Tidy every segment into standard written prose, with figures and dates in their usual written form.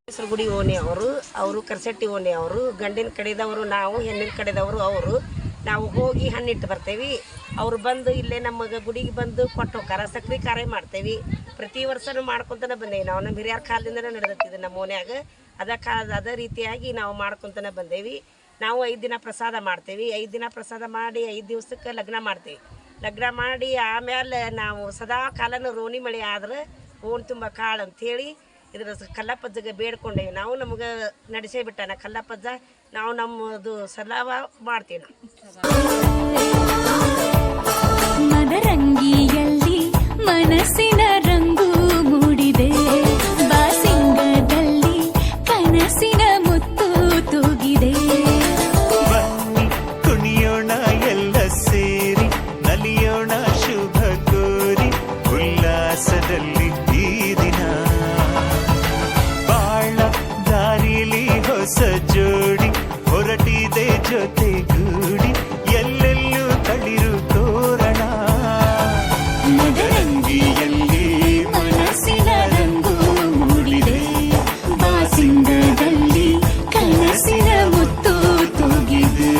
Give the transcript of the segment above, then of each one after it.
ಗುಡಿ ಓಣಿ ಅವರು ಕರ್ಸಟ್ಟಿ ಓಣಿ ಅವರು ಗಂಡಿನ ಕಡೆದವರು ನಾವು ಹೆಣ್ಣಿನ ಕಡೆದವರು ಅವರು ನಾವು ಹೋಗಿ ಹಣ್ಣಿಟ್ಟು ಬರ್ತೇವೆ. ಅವರು ಬಂದು ಇಲ್ಲೇ ನಮಗೆ ಗುಡಿಗೆ ಬಂದು ಕೊಟ್ಟು ಹೋಗಾರ ಸಕ್ರೆ ಕಾರ್ಯ ಮಾಡ್ತೇವೆ. ಪ್ರತಿ ವರ್ಷನೂ ಮಾಡ್ಕೊತಾನೆ ಬಂದೇವಿ. ನಾವು ನಮ್ಮ ಹಿರಿಯರ ಕಾಲದಿಂದನೇ ನಡೆದತ್ತಿದೆ ನಮ್ಮ ಓಣ್ಯಾಗ. ಅದೇ ರೀತಿಯಾಗಿ ನಾವು ಮಾಡ್ಕೊತಾನೆ ಬಂದೇವಿ. ನಾವು 5 ದಿನ ಪ್ರಸಾದ ಮಾಡ್ತೇವೆ. 5 ದಿನ ಪ್ರಸಾದ ಮಾಡಿ 5 ದಿವಸಕ್ಕೆ ಲಗ್ನ ಮಾಡ್ತೇವೆ. ಲಗ್ನ ಮಾಡಿ ಆಮೇಲೆ ನಾವು ಸದಾ ಕಾಲನೂ ರೋಣಿ ಮಳೆ ಆದ್ರೆ ಓಣ್ ತುಂಬ ಕಾಳು ಅಂಥೇಳಿ ಇದ್ರ ಕಲ್ಲಪ್ಪಜ್ಜಗೆ ಬೇಡ್ಕೊಂಡೇವಿ. ನಾವು ನಮ್ಗೆ ನಡೆಸೇ ಬಿಟ್ಟಾನ ಕಲ್ಲಪ್ಪಜ್ಜ. ನಾವು ನಮ್ಮದು ಸಲಾವ ಮಾಡ್ತೀವಿ. ಮದರಂಗಿಯಲ್ಲಿ ಮನಸ್ಸಿನ ರಂಗು ಮೂಡಿದೆ, ಬಾಸಿಂಗದಲ್ಲಿ ಕನಸಿನ ಮುತ್ತು ತೂಗಿದೆ. ಬನ್ನಿ ಕುಣಿಯೋಣ ಎಲ್ಲ ಸೇರಿ, ನಲಿಯೋಣ ಶುಭ ಕೋರಿ, ಉಲ್ಲಾಸದಲ್ಲಿ ಈ ದಿನ ಬಾಳ ದಾರಿಲಿ ಹೊಸ ಜೋಡಿ ಹೊರಟಿದೆ ಜೊತೆಗೂಡಿ, ಎಲ್ಲೆಲ್ಲೂ ತಳಿರು ತೋರಣ. ಮದರಂಗಿಯಲ್ಲಿ ಮನಸ್ಸಿನ ರಂಗು ಮೂಡಿದೆ, ಬಾಸಿಂಗದಲ್ಲಿ ಕನಸಿನ ಮುತ್ತು ತೂಗಿದೆ.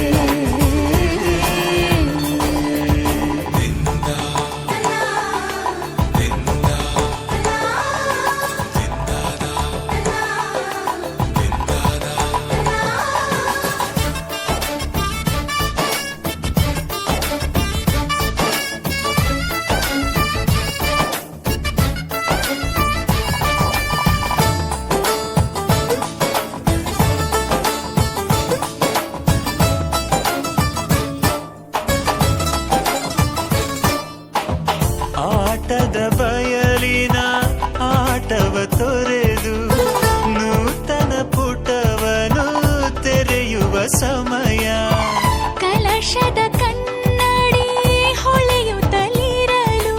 ಆಟದ ಬಯಲಿನ ಆಟವ ತೊರೆದು ನೂತನ ಪುಟವನು ತೆರೆಯುವ ಸಮಯ. ಕಲಶದ ಕನ್ನಡಿ ಹೊಳೆಯುತ್ತಲಿರಲು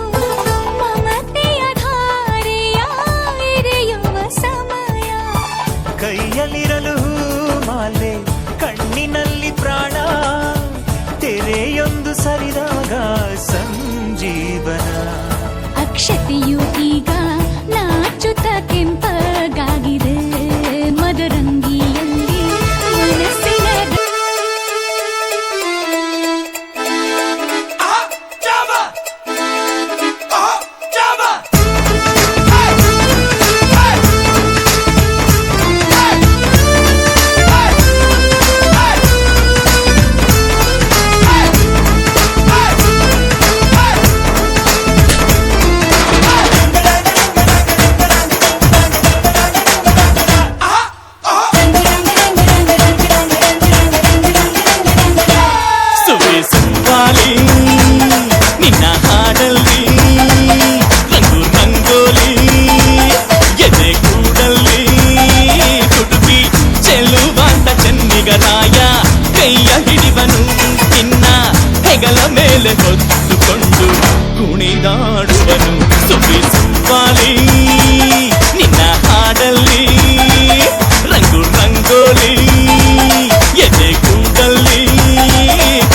ಮಮತೆಯ ಧಾರೆಯ ಎರೆಯುವ ಸಮಯ. ಕೈಯಲ್ಲಿರಲು ಮಾಲೆ, ಕಣ್ಣಿನಲ್ಲಿ ಪ್ರಾಣ, ತೆರೆಯೊಂದು ಸರಿದಾಗ ಸಂಜೀವನ. ಅಕ್ಷತೆಯು ಈಗ ನಾಚುತ್ತ ಕೆಂಪಗಾಗಿದೆ, ಮದರಂಗಿಯಲ್ಲಿ ಮನಸ್ಸಿನ ನಿನ್ನ ಹಾಡಲ್ಲಿ ರಂಗು ರಂಗೋಲಿ, ಎದೆ ಕೂಡಲ್ಲಿ ಕುಟುಂಬಿ ಚೆಲುವಾಂತ ಚೆನ್ನಿಗರಾಯ, ಕೈಯ ಹಿಡಿವನು ನಿನ್ನ ಹೆಗಲ ಮೇಲೆ ಹೊತ್ತುಕೊಂಡು ಕುಣಿದಾಡುವನು. ಸುಬ್ಬಿ ಸುಬ್ಬಾಲಿ ನಿನ್ನ ಹಾಡಲ್ಲಿ ರಂಗು ರಂಗೋಲಿ, ಎದೆ ಕೂಡಲ್ಲಿ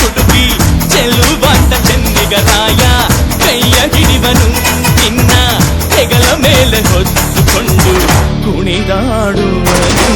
ಕುಟುಂಬಿ ಚೆಲುವಾಂತ ಚೆನ್ನಿಗರಾಯ, ಕೈಯ ಹಿಡಿವನು ನಿನ್ನ ಹೆಗಲ ಮೇಲೆ ಹೊತ್ತುಕೊಂಡು ಕುಣಿದಾಡುವನು.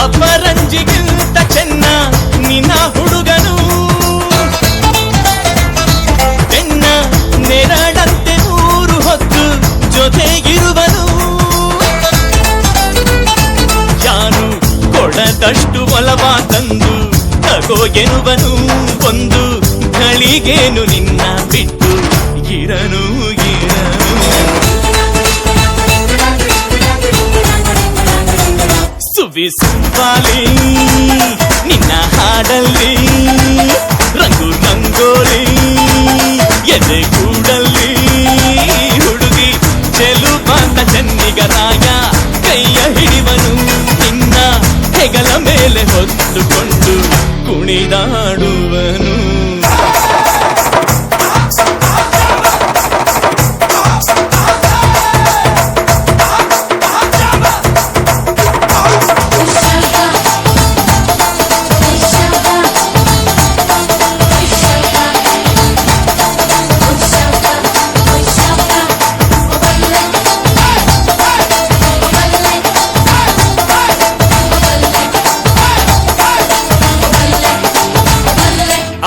ಅಪರಂಜಿಗಿಂತ ಚೆನ್ನ ನಿನ್ನ ಹುಡುಗನು, ಬೆನ್ನ ನೆರಳಂತೆ 3 ಹೊತ್ತು ಜೊತೆಗಿರುವನು. ಯಾರು ಕೊಡದಷ್ಟು ಒಲವ ತಂದು ತಗೋ ಎನ್ನುವನು, ಒಂದು ಘಳಿಗೇನು ನಿನ್ನ ಬಿಟ್ಟು ಇರನು ಇರನು. ಸುವಿ ಸುಬ್ಬಾಲಿ ನಿನ್ನ ಹಾಡಲ್ಲಿ ಹೊತ್ತುಕೊಂಡು ಕುಣಿದಾಡುವನು.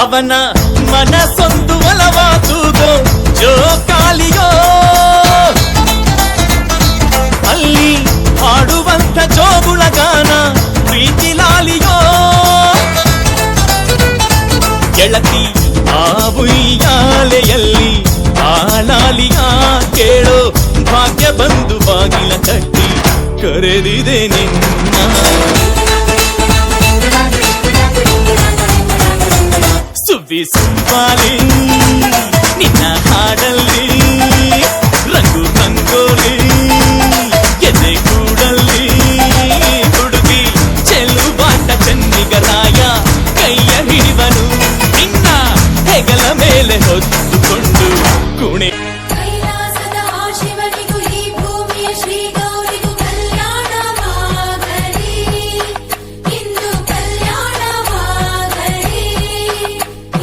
ಅವನ ಮನಸ್ಸೊಂದು ಒಲವಾದುದೋ ಜೋಕಾಲಿಯೋ, ಅಲ್ಲಿ ಹಾಡುವಂಥ ಜೋಗುಳಗಾನ ಪ್ರೀತಿ ಲಾಲಿಯೋ. ಗೆಳತಿ ಆ ಉಯ್ಯಾಲೆಯಲ್ಲಿ ಆಲಾಲಿಯ ಕೇಳೋ ಭಾಗ್ಯ ಬಂದು ಬಾಗಿಲ ತಟ್ಟಿ ಕರೆದಿದೆ ನಿನ್ನ. ಸುವ್ವಿ ಸುವ್ವಾಲಿ ನಿನ್ನ ಹಾಡಲ್ಲಿ ರಂಗು ರಂಗೋಲಿ ಎದೆ ಕೂಡಲ್ಲಿ ಹುಡುಗಿ ಚೆಲುವಾಟ ಚೆನ್ನಿಗರಾಯ ಕೈಯ ಹಿಡಿವನು ನಿನ್ನ ಹೆಗಲ ಮೇಲೆ ಹೊತ್ತುಕೊಂಡು ಕುಣೆ. ಕೈಲಾಸದ ಆ ಶಿವನಿಗೂ ಈ ಭೂಮಿಯ ಶ್ರೀ ಗೌರಿಗೂ ಕಲ್ಯಾಣವಾಗಲಿ, ಇಂದು ಕಲ್ಯಾಣವಾಗಲಿ.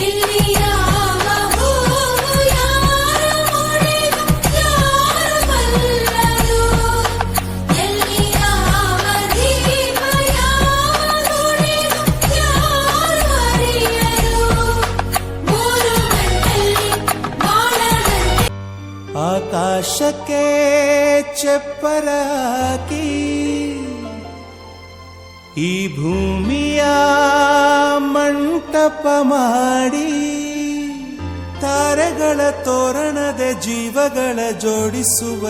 ಇಲ್ಲಿ ಯಾವ ಹೂವು ಯಾರ ಮುಡಿಗೂ ಯಾರು ಬಲ್ಲರು, ಎಲ್ಲಿ ಯಾವ ದೀಪ ಯಾವ ನುಡಿಗೂ ಯಾರು ಅರಿಯರು. ಮೂರು ಗಂಟಲ್ಲಿ ಬಾಳಗಂಟೆ ಆಕಾಶಕ್ಕೆ ಚಪ್ಪರ ಹಾಕಿ ಈ ಭೂಮಿಯ ಮಂಟಪ ಮಾಡಿ ತಾರೆಗಳ ತೋರಣದ ಜೀವಗಳ ಜೋಡಿಸುವ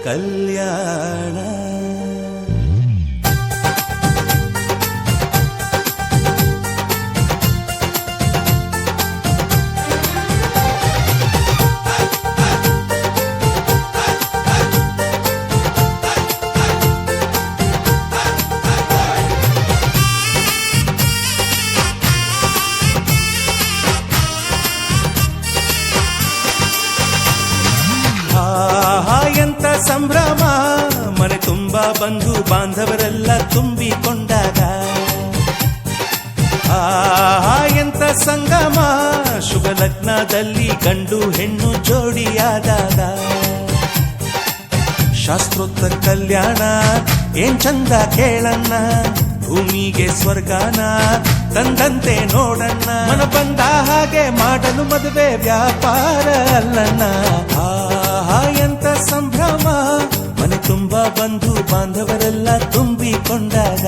ಕಲ್ಯಾಣ. ಆಹಾ ಎಂತ ಸಂಭ್ರಮ, ಮನೆ ತುಂಬ ಬಂಧು ಬಾಂಧವರೆಲ್ಲ ತುಂಬಿಕೊಂಡಾಗ. ಆಹಾ ಎಂತ ಸಂಗಮ, ಶುಭ ಲಗ್ನದಲ್ಲಿ ಗಂಡು ಹೆಣ್ಣು ಜೋಡಿಯಾದಾಗ. ಶಾಸ್ತ್ರೋಕ್ತ ಕಲ್ಯಾಣ ಏನ್ ಚಂದ ಕೇಳಣ್ಣ, ಭೂಮಿಗೆ ಸ್ವರ್ಗಾನ ತಂದಂತೆ ನೋಡಣ್ಣ. ಮನ ಬಂದ ಹಾಗೆ ಮಾಡಲು ಮದುವೆ ವ್ಯಾಪಾರ ಅಲ್ಲಣ್ಣ. ಆಹಾ ಎಂತ ಸಂಭ್ರಮ, ಮನೆ ತುಂಬ ಬಂಧು ಬಾಂಧವರೆಲ್ಲ ತುಂಬಿಕೊಂಡಾಗ.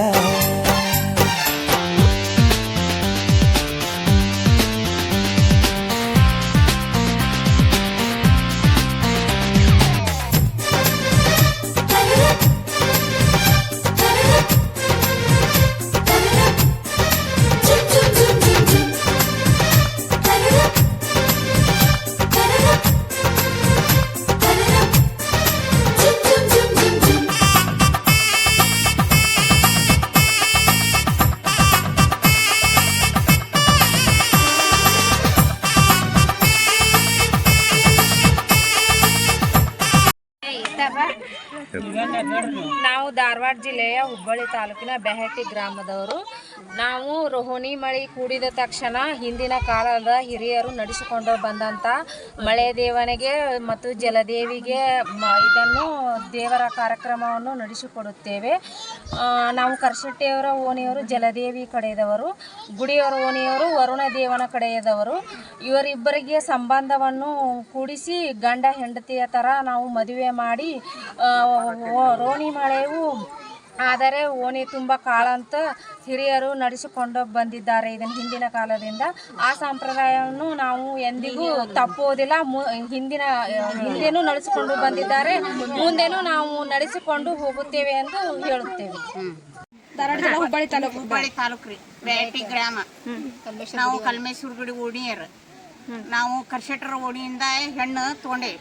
ನಾವು ಧಾರವಾಡ ಜಿಲ್ಲೆಯ ಹುಬ್ಬಳ್ಳಿ ತಾಲೂಕಿನ ಬೆಹಟ್ಟಿ ಗ್ರಾಮದವರು. ನಾವು ರೋಹಿಣಿ ಮಳೆ ಕೂಡಿದ ತಕ್ಷಣ ಹಿಂದಿನ ಕಾಲದ ಹಿರಿಯರು ನಡೆಸಿಕೊಂಡು ಬಂದಂಥ ಮಳೆ ದೇವನಿಗೆ ಮತ್ತು ಜಲದೇವಿಗೆ ಇದನ್ನು ದೇವರ ಕಾರ್ಯಕ್ರಮವನ್ನು ನಡೆಸಿಕೊಡುತ್ತೇವೆ. ನಾವು ಕರ್ಶೆಟ್ಟಿಯವರ ಓಣಿಯವರು ಜಲದೇವಿ ಕಡೆಯದವರು, ಗುಡಿಯವರ ಓಣಿಯವರು ವರುಣ ದೇವನ ಕಡೆಯದವರು. ಇವರಿಬ್ಬರಿಗೆ ಸಂಬಂಧವನ್ನು ಕೂಡಿಸಿ ಗಂಡ ಹೆಂಡತಿಯ ಥರ ನಾವು ಮದುವೆ ಮಾಡಿ ರೋಹಿಣಿ ಮಳೆಯು ಆದರೆ ಓಣಿ ತುಂಬ ಕಾಳಂತ ಹಿರಿಯರು ನಡೆಸಿಕೊಂಡು ಬಂದಿದ್ದಾರೆ ಇದನ್ನು ಹಿಂದಿನ ಕಾಲದಿಂದ. ಆ ಸಂಪ್ರದಾಯವನ್ನು ನಾವು ಎಂದಿಗೂ ತಪ್ಪುವುದಿಲ್ಲ. ಹಿಂದೆನೂ ನಡೆಸಿಕೊಂಡು ಬಂದಿದ್ದಾರೆ, ಮುಂದೆನೂ ನಾವು ನಡೆಸಿಕೊಂಡು ಹೋಗುತ್ತೇವೆ ಎಂದು ಹೇಳುತ್ತೇವೆ. ಹುಬ್ಬಳ್ಳಿ ತಾಲೂಕು ರೀ, ಬೇಟಿ ಗ್ರಾಮ. ನಾವು ಕಲ್ಮೇಶ್ವರ ಗುಡಿ ಓಣಿಯರು. ನಾವು ಕರ್ಶೆಟ್ಟರ ಓಣಿಯಿಂದ ಹೆಣ್ಣು ತಗೊಂಡೇವಿ.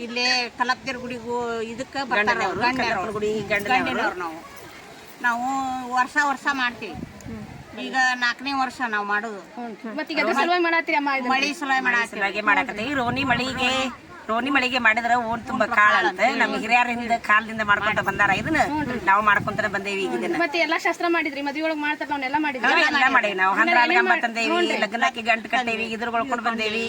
ಇಲ್ಲೇ ಕಲಪ್ದೇರ್ ಗುಡಿಗೂ ಇದಕ್ಕೆ ಬರ್ತಾರೆ ಗಂಡಿನವ್ರು. ನಾವು ವರ್ಷ ಮಾಡ್ತೀವಿ. ಈಗ 4ನೇ ವರ್ಷ ನಾವು ಮಾಡೋದು. ಮತ್ತೆ ಈಗ ಅದ್ರ ಸಲುವಾಗಿ ಮಾಡತ್ತೀರಿ ಅಮ್ಮ ಇದನ್ನ? ಮಳಿ ಸಲುವಾಗಿ ಮಾಡತ್ತೀವಿ. ಸಲುವಾಗಿ ಮಾಡಕತ್ತೀವಿ. ರೋಣಿ ಮಳಿಗೆ ಮಾಡಿದ್ರ ಊರ್ ತುಂಬಾ ಕಾಳ ಅಂತ ನಮ್ಮ ಹಿರಿಯರಿಂದ ಕಾಲದಿಂದ ಮಾಡ್ಕೊಂತ ಬಂದಾರ. ಇದನ್ನ ನಾವು ಮಾಡ್ಕೊಂತ ಬಂದೇವಿ. ಈಗ ಇದನ್ನ ಮತ್ತೆ ಎಲ್ಲಾ ಶಾಸ್ತ್ರ ಮಾಡಿದ್ರಿ, ಮದ್ವೆ ಒಳಗ್ ಮಾಡ್ತಾರ ನಾವೆಲ್ಲ ಮಾಡಿದ್ರಿ. ಎಲ್ಲ ಮಾಡೇವಿ. ನಾವು ಹಂದ್ರಾಲ್ಗಂಬ ತಂದೇವಿ, ಲಗ್ನಕ್ಕೆ ಗಂಟು ಕಟ್ಟೇವಿ, ಇದ್ರಗೊಳ್ಕೊಂಡ್ ಬಂದೇವಿ.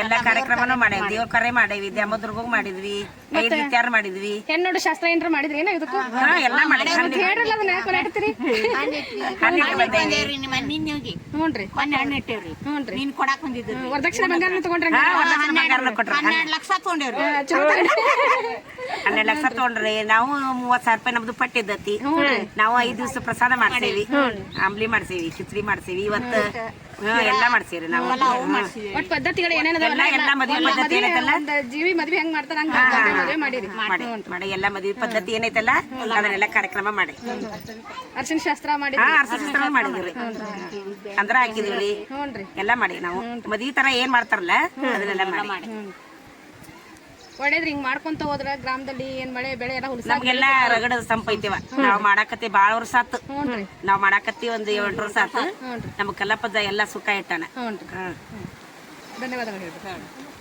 ಎಲ್ಲಾ ಕಾರ್ಯಕ್ರಮನೂ ಮಾಡೇವಿ. ದೇವ್ರ ಕರೆ ಮಾಡೇವಿ, ದ್ಯಾಮೋದ್ರಗೂ ಮಾಡಿದ್ವಿ, 5 ರೀತಿಯಾರ ಮಾಡಿದ್ವಿ. ಹೆಣ್ಣೋಡು ಶಾಸ್ತ್ರ ಏನ್ರ ಮಾಡಿದ್ರಿ ಏನೋ ಇದಕ್ಕೂ? ಎಲ್ಲಾ ಮಾಡಿದ್ವಿ. ಹೇಳ್ರಲ್ಲ ಅದನ್ನ ಯಾಕೆ ಕೊಲಾಡ್ತೀರಿ? ಹನ್ನೆರಡು ಬಂದೇವಿ. ನಿಮ್ಮ ನಿನ್ನೆಗೆ ಹ್ಞೂನ್ರಿ ಹಣ್ಣು ಇಟ್ಟೇವ್ರಿ. ನೀನ್ ಕೊಡಾಕ್ ಬಂದಿದ್ರಿ. ವರದಕ್ಷಿಣೆ ಬಂಗಾರನ ತಗೊಂಡ್ರಿ? ಬಂಗಾರನ ಕೊಟ್ರು. 12 ಲಕ್ಷ ತೊಗೊಂಡೇವ್ರಿ. 12 ಲಕ್ಷ ತಗೊಂಡ್ರಿ. ನಾವು 30,000 ರೂಪಾಯಿ ನಮ್ದು ಪಟ್ಟಿದ್ದತಿ. ನಾವು 5 ದಿವಸ ಪ್ರಸಾದ ಮಾಡ್ಸೇವಿ, ಅಂಬ್ಲಿ ಮಾಡ್ಸೇವಿ, ಕಿಚಡಿ ಮಾಡ್ಸೇವಿ. ಇವತ್ತು ಎಲ್ಲಾ ಮಾಡ್ಸೇವ್ರಿ ನಾವು. ಒಟ್ ಪದ್ಧತಿಗಳು ಏನೇನದಾವಲ್ಲ ಎಲ್ಲಾ ಮದ್ವೆ ಪದ್ಧತಿ ಏನೈತಲ್ಲ, ಒಂದ್ ಜೀವಿ ಮದ್ವೆ ಹೆಂಗ್ ಮಾಡ್ತಾರ ಹಂಗ ಮದ್ವೆ ಮಾಡಿರಿ. ಮಾಡಿ ಎಲ್ಲಾ ಮದ್ವೆ ಪದ್ಧತಿ ಏನೈತಲ್ಲ ಅದನ್ನೆಲ್ಲ ಕಾರ್ಯಕ್ರಮ ಮಾಡಿ ಅರ್ಶಿನ ಶಾಸ್ತ್ರ ಮಾಡಿ ಅರ್ಶಿನ ಮಾಡಿದ್ರಿ, ಅಂದ್ರ ಹಾಕಿದ್ವಿ, ಹ್ಞೂನ್ರಿ ಎಲ್ಲಾ ಮಾಡಿ ನಾವು ಮದ್ವಿ ತರ ಏನ್ ಮಾಡ್ತಾರಲ್ಲ ಅದನ್ನೆಲ್ಲ ಮಾಡಿ. ಒಳ್ಳೇದ್ರಿ. ಹಿಂಗ್ ಮಾಡ್ಕೊಂತ ಹೋದ್ರ ಗ್ರಾಮದಲ್ಲಿ ಏನ್ ಮಳೆ ಬೆಳೆ ಎಲ್ಲ ಹುಲ್ಸ ನಮ್ಗೆಲ್ಲ ರಗಡ ಸಂಪೈತಿವ. ನಾವ್ ಮಾಡಾಕತ್ತಿ ಬಾಳ ವರ್ಷ ಆತು. ನಾವ್ ಮಾಡಾಕತ್ತಿ ಒಂದ್ 7 ವರ್ಷ ಆತು. ನಮ್ ಕಲ್ಲಪ್ಪದ ಎಲ್ಲಾ ಸುಖ ಇಟ್ಟಾನ. ಧನ್ಯವಾದಗಳು ಹೇಳ್ರಿ.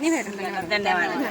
ನೀವ್ ಹೇಳ್ರಿ. ಧನ್ಯವಾದ.